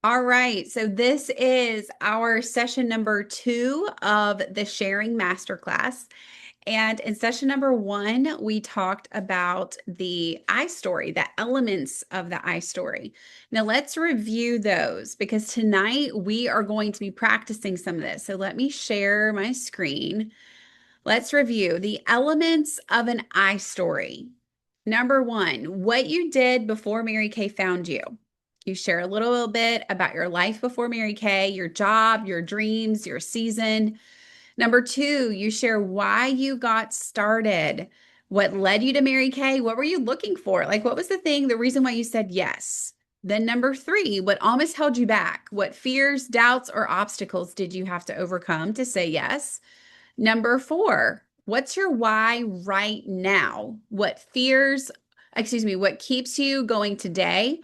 All right, so this is our session number 2 of the Sharing Masterclass. And in session number 1, we talked about the I story, the elements of the I story. Now let's review those because tonight we are going to be practicing some of this. So let me share my screen. Let's review the elements of an I story. Number 1, what you did before Mary Kay found you. You share a little bit about your life before Mary Kay, your job, your dreams, your season. Number 2, you share why you got started, what led you to Mary Kay, what were you looking for? Like, what was the thing, the reason why you said yes? Then number 3, what almost held you back? What fears, doubts, or obstacles did you have to overcome to say yes? Number 4, what's your why right now? What keeps you going today?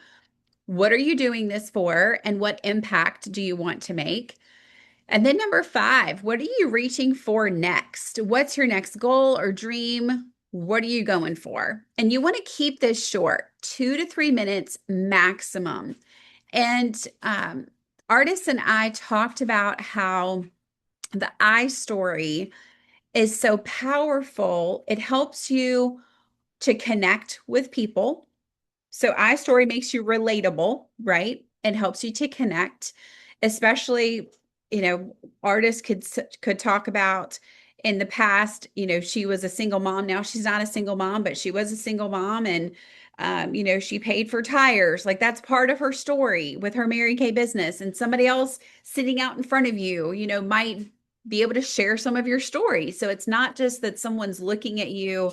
What are you doing this for? And what impact do you want to make? And then number 5, what are you reaching for next? What's your next goal or dream? What are you going for? And you want to keep this short, 2 to 3 minutes maximum. And Ardis and I talked about how the I story is so powerful. It helps you to connect with people. So iStory makes you relatable, right? It helps you to connect, especially, artists could talk about in the past, she was a single mom. Now she's not a single mom, but she was a single mom and she paid for tires. Like that's part of her story with her Mary Kay business. And somebody else sitting out in front of you, might be able to share some of your story. So it's not just that someone's looking at you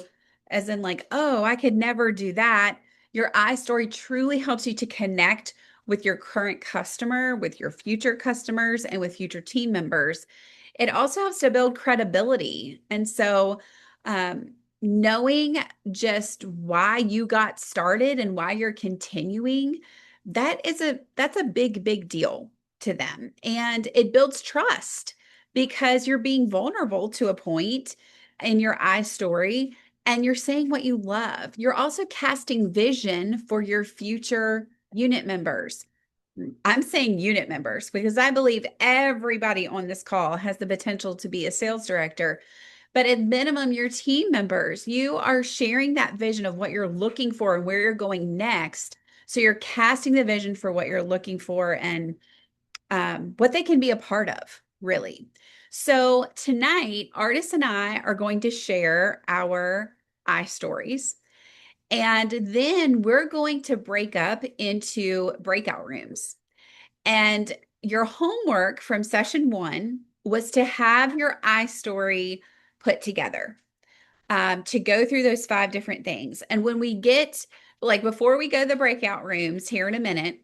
as in like, oh, I could never do that. Your I story truly helps you to connect with your current customer, with your future customers, and with future team members. It also helps to build credibility. And so, knowing just why you got started and why you're continuing, that's a big deal to them. And it builds trust because you're being vulnerable to a point in your I story and you're saying what you love. You're also casting vision for your future unit members. I'm saying unit members because I believe everybody on this call has the potential to be a sales director. But at minimum, your team members, you are sharing that vision of what you're looking for and where you're going next. So you're casting the vision for what you're looking for and what they can be a part of, really. So tonight, Artis and I are going to share our I stories. And then we're going to break up into breakout rooms. And your homework from session 1 was to have your I story put together, to go through those 5 different things. And when we get, like, before we go to the breakout rooms here in a minute,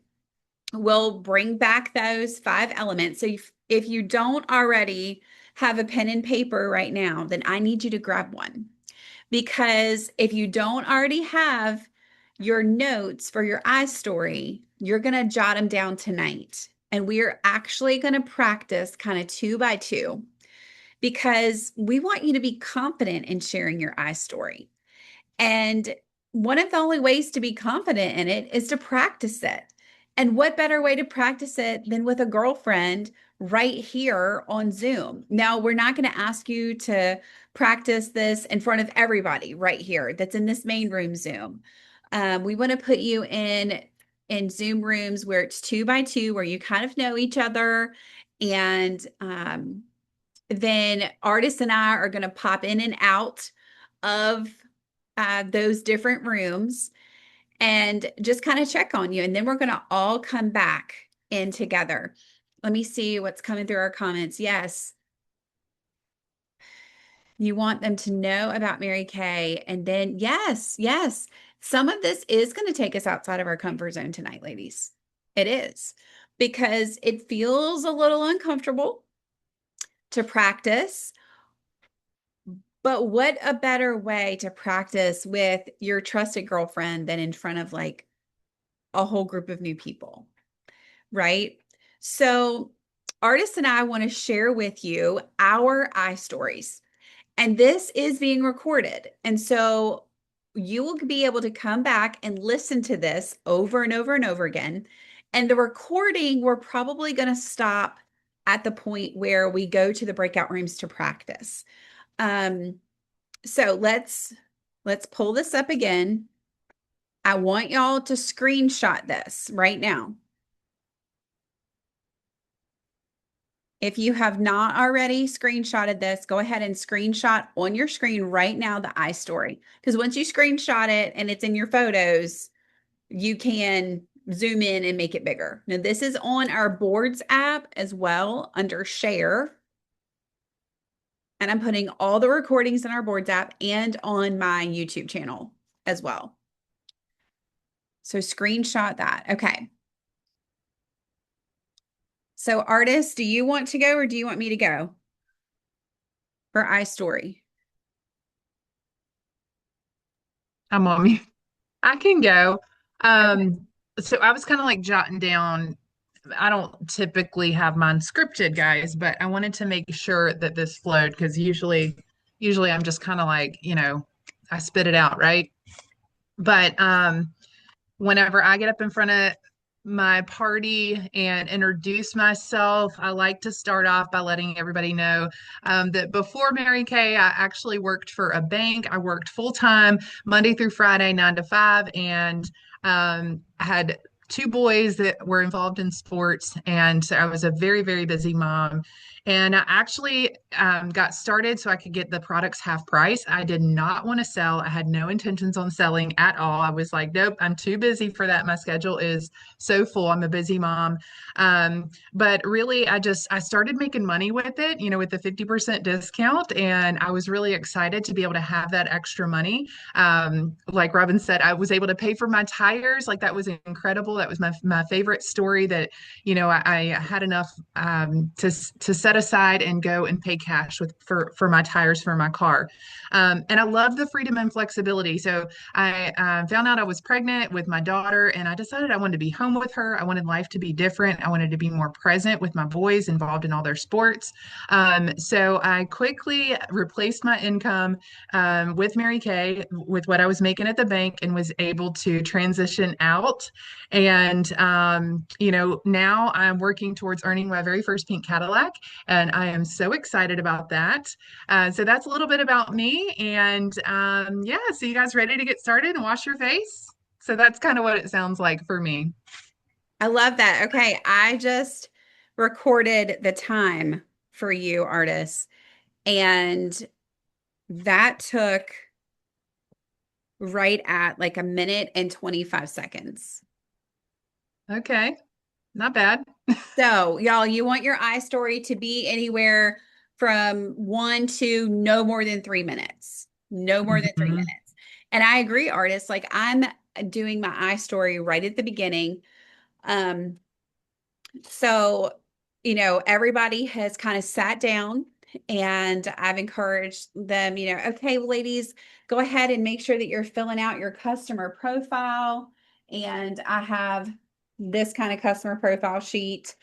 we'll bring back those 5 elements. So if you don't already have a pen and paper right now, then I need you to grab one. Because if you don't already have your notes for your I story, you're going to jot them down tonight. And we are actually going to practice kind of 2 by 2 because we want you to be confident in sharing your I story. And one of the only ways to be confident in it is to practice it. And what better way to practice it than with a girlfriend right here on Zoom? Now, we're not going to ask you to practice this in front of everybody right here that's in this main room Zoom. We want to put you in Zoom rooms where it's 2 by 2, where you kind of know each other. And then Artis and I are going to pop in and out of those different rooms and just kind of check on you. And then we're going to all come back in together. Let me see what's coming through our comments. Yes. You want them to know about Mary Kay. And then, yes. Some of this is going to take us outside of our comfort zone tonight, ladies. It is because it feels a little uncomfortable to practice. But what a better way to practice with your trusted girlfriend than in front of like a whole group of new people, right? So, Artis and I want to share with you our I stories. And this is being recorded. And so you will be able to come back and listen to this over and over and over again. And the recording, we're probably going to stop at the point where we go to the breakout rooms to practice. Um, so let's pull this up again. I want y'all to screenshot this right now. If you have not already screenshotted this, go ahead and screenshot on your screen right now the iStory. Because once you screenshot it and it's in your photos, you can zoom in and make it bigger. Now, this is on our boards app as well under share. And I'm putting all the recordings in our boards app and on my YouTube channel as well. So screenshot that. Okay. So Ardis, do you want to go or do you want me to go for iStory? I'm on mute. I can go. Okay. So I was kind of like jotting down. I don't typically have mine scripted, guys, but I wanted to make sure that this flowed because usually I'm just kind of like, I spit it out, right? But whenever I get up in front of my party and introduce myself, I like to start off by letting everybody know that before Mary Kay, I actually worked for a bank. I worked full time, Monday through Friday, 9 to 5, and I had two boys that were involved in sports. And so I was a very, very busy mom. And I actually got started so I could get the products half price. I did not want to sell. I had no intentions on selling at all. I was like, nope, I'm too busy for that. My schedule is so full. I'm a busy mom. But really, I started making money with it, with the 50% discount. And I was really excited to be able to have that extra money. Like Robin said, I was able to pay for my tires. Like that was incredible. That was my favorite story that, I had enough to set aside and go and pay cash for my tires for my car. And I love the freedom and flexibility. So I found out I was pregnant with my daughter, and I decided I wanted to be home with her. I wanted life to be different. I wanted to be more present with my boys involved in all their sports. So I quickly replaced my income with Mary Kay with what I was making at the bank and was able to transition out. And, now I'm working towards earning my very first pink Cadillac, and I am so excited about that. So that's a little bit about me. And yeah, so you guys ready to get started and wash your face? So that's kind of what it sounds like for me. I love that. Okay, I just recorded the time for you, artists, and that took right at like a minute and 25 seconds. Okay, not bad. So, y'all, you want your iStory to be anywhere from 1 to no more than 3 minutes. No more than three Mhm. minutes. And I agree, artists. Like I'm doing my iStory right at the beginning. Um, So, everybody has kind of sat down and I've encouraged them, okay, ladies, go ahead and make sure that you're filling out your customer profile. And I have this kind of customer profile sheet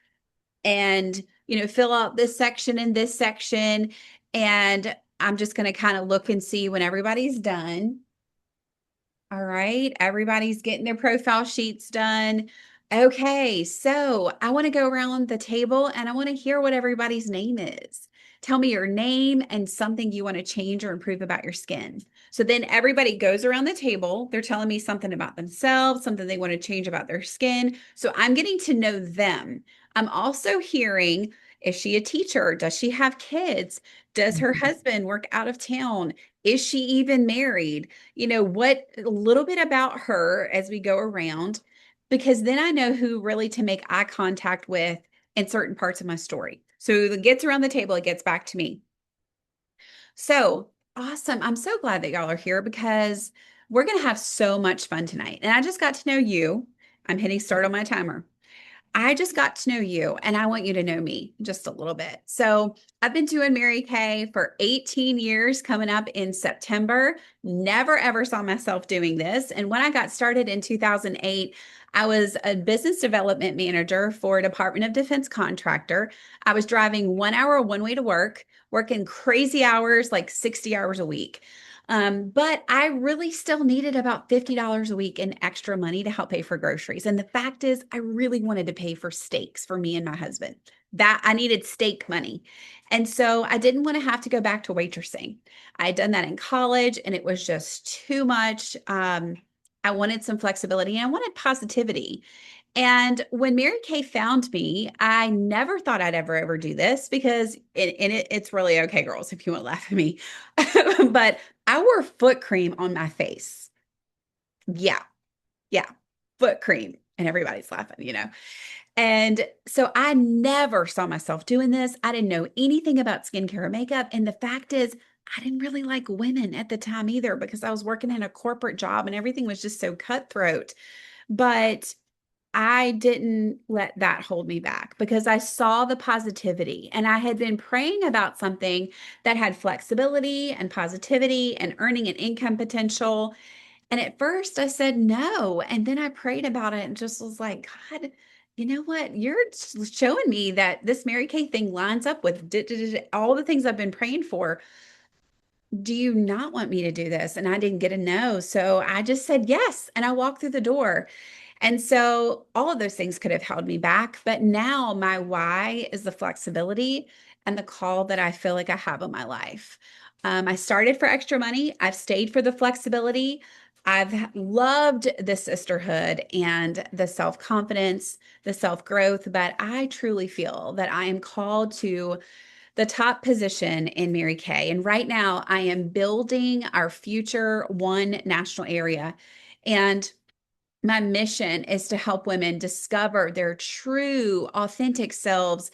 and, fill out this section and this section. And I'm just going to kind of look and see when everybody's done. All right, everybody's getting their profile sheets done. Okay, so I want to go around the table and I want to hear what everybody's name is. Tell me your name and something you want to change or improve about your skin. So then everybody goes around the table. They're telling me something about themselves, something they want to change about their skin. So I'm getting to know them. I'm also hearing, is she a teacher? Does she have kids? Does her husband work out of town? Is she even married? What a little bit about her as we go around, because then I know who really to make eye contact with in certain parts of my story. So it gets around the table, it gets back to me. So awesome. I'm so glad that y'all are here because we're going to have so much fun tonight. And I just got to know you. I'm hitting start on my timer. I just got to know you and I want you to know me just a little bit. So I've been doing Mary Kay for 18 years coming up in September. Never ever saw myself doing this. And when I got started in 2008, I was a business development manager for a Department of Defense contractor. I was driving 1 hour one way to work, working crazy hours, like 60 hours a week. But I really still needed about $50 a week in extra money to help pay for groceries. And the fact is, I really wanted to pay for steaks for me and my husband. That I needed steak money. And so I didn't want to have to go back to waitressing. I had done that in college and it was just too much. I wanted some flexibility and I wanted positivity. And when Mary Kay found me, I never thought I'd ever do this because it's really okay, girls, if you want to laugh at me. But I wore foot cream on my face. Yeah, yeah, foot cream. And everybody's laughing. And so I never saw myself doing this. I didn't know anything about skincare or makeup. And the fact is, I didn't really like women at the time either because I was working in a corporate job and everything was just so cutthroat. But I didn't let that hold me back because I saw the positivity and I had been praying about something that had flexibility and positivity and earning an income potential. And at first I said no. And then I prayed about it and just was like, God, you know what? You're showing me that this Mary Kay thing lines up with all the things I've been praying for. Do you not want me to do this? And I didn't get a no. So I just said yes. And I walked through the door. And so all of those things could have held me back. But now my why is the flexibility and the call that I feel like I have in my life. I started for extra money. I've stayed for the flexibility. I've loved the sisterhood and the self confidence, the self growth. But I truly feel that I am called to the top position in Mary Kay. And right now, I am building our future one national area. And my mission is to help women discover their true, authentic selves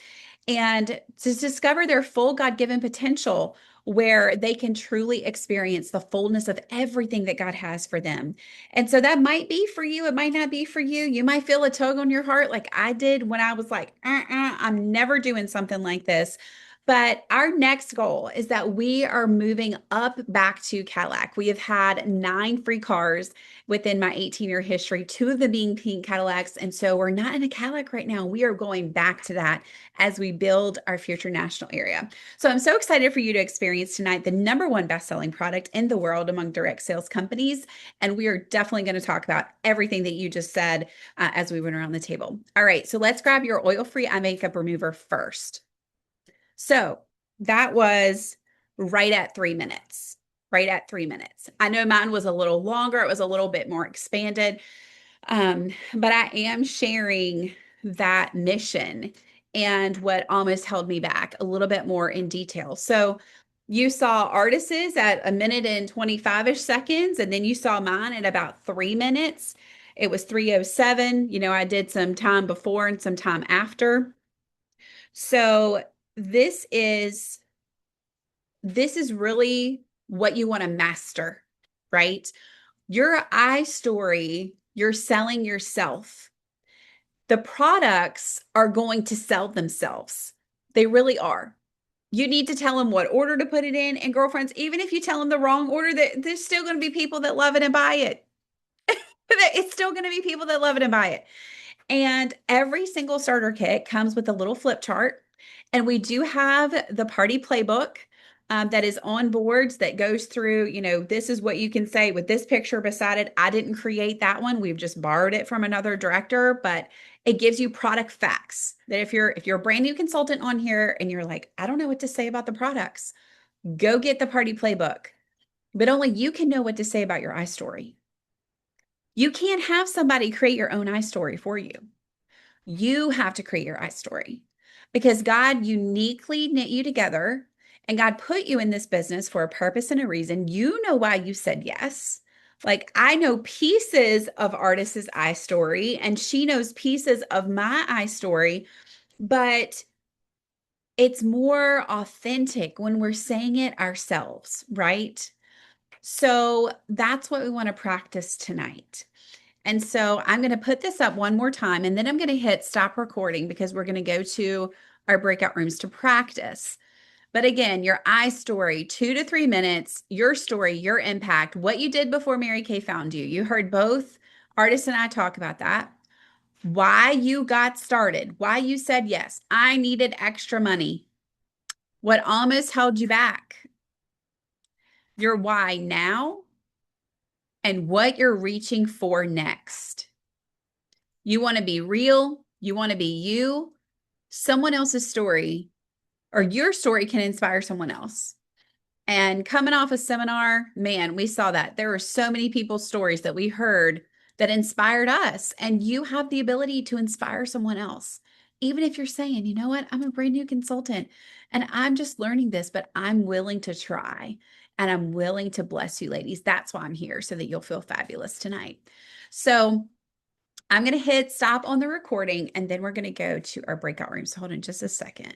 and to discover their full God given potential where they can truly experience the fullness of everything that God has for them. And so that might be for you. It might not be for you. You might feel a tug on your heart, like I did when I was like, I'm never doing something like this. But our next goal is that we are moving up back to Cadillac. We have had 9 free cars within my 18-year history, 2 of them being pink Cadillacs. And so we're not in a Cadillac right now. We are going back to that as we build our future national area. So I'm so excited for you to experience tonight the #1 best-selling product in the world among direct sales companies. And we are definitely going to talk about everything that you just said as we went around the table. All right, so let's grab your oil-free eye makeup remover first. So that was right at 3 minutes, right at 3 minutes. I know mine was a little longer. It was a little bit more expanded. But I am sharing that mission and what almost held me back a little bit more in detail. So you saw Ardis's at 1 minute and 25-ish seconds, and then you saw mine at about 3 minutes. It was 3:07. I did some time before and some time after. So this is this is really what you want to master, right? Your I story, you're selling yourself. The products are going to sell themselves. They really are. You need to tell them what order to put it in. And girlfriends, even if you tell them the wrong order, there's still going to be people that love it and buy it. It's still going to be people that love it and buy it. And every single starter kit comes with a little flip chart. And we do have the party playbook that is on boards that goes through, this is what you can say with this picture beside it. I didn't create that one. We've just borrowed it from another director, but it gives you product facts that if you're a brand new consultant on here and you're like, I don't know what to say about the products, go get the party playbook. But only you can know what to say about your iStory. You can't have somebody create your own iStory for you. You have to create your iStory because God uniquely knit you together and God put you in this business for a purpose and a reason. You know why you said yes. Like I know pieces of Ardis's iStory and she knows pieces of my iStory, but it's more authentic when we're saying it ourselves, right? So that's what we want to practice tonight. And so I'm going to put this up one more time and then I'm going to hit stop recording because we're going to go to our breakout rooms to practice. But again, your I story, 2 to 3 minutes, your story, your impact, what you did before Mary Kay found you. You heard both Ardis and I talk about that. Why you got started, why you said yes. I needed extra money. What almost held you back. your why now, and what you're reaching for next. You want to be real, you want to be you. Someone else's story or your story can inspire someone else. And coming off a seminar, man, we saw that. There were so many people's stories that we heard that inspired us. And you have the ability to inspire someone else. Even if you're saying, you know what, I'm a brand new consultant and I'm just learning this, but I'm willing to try and I'm willing to bless you, ladies. That's why I'm here, so that you'll feel fabulous tonight. So I'm going to hit stop on the recording and then we're going to go to our breakout room. So hold on just a second.